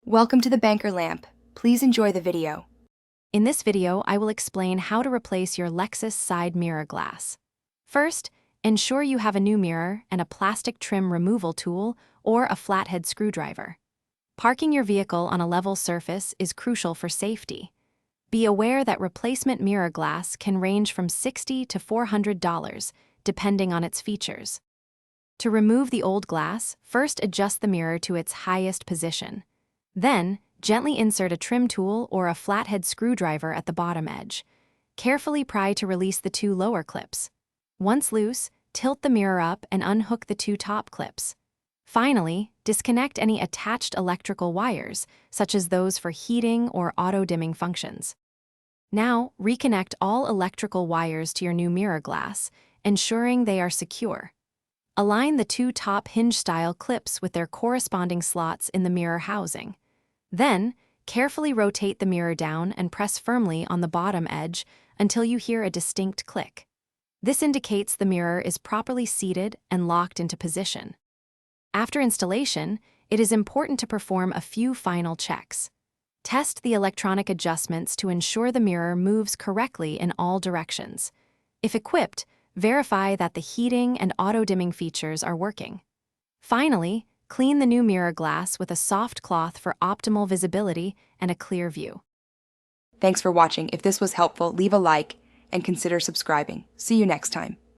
Welcome to the Banker Lamp. Please enjoy the video. In this video, I will explain how to replace your Lexus side mirror glass. First, ensure you have a new mirror and a plastic trim removal tool or a flathead screwdriver. Parking your vehicle on a level surface is crucial for safety. Be aware that replacement mirror glass can range from $60 to $400, depending on its features. To remove the old glass, first adjust the mirror to its highest position. Then, gently insert a trim tool or a flathead screwdriver at the bottom edge. Carefully pry to release the two lower clips. Once loose, tilt the mirror up and unhook the two top clips. Finally, disconnect any attached electrical wires, such as those for heating or auto-dimming functions. Now, reconnect all electrical wires to your new mirror glass, ensuring they are secure. Align the two top hinge-style clips with their corresponding slots in the mirror housing. Then, carefully rotate the mirror down and press firmly on the bottom edge until you hear a distinct click. This indicates the mirror is properly seated and locked into position. After installation, it is important to perform a few final checks. Test the electronic adjustments to ensure the mirror moves correctly in all directions. If equipped, verify that the heating and auto-dimming features are working. Finally, clean the new mirror glass with a soft cloth for optimal visibility and a clear view. Thanks for watching. If this was helpful, leave a like and consider subscribing. See you next time.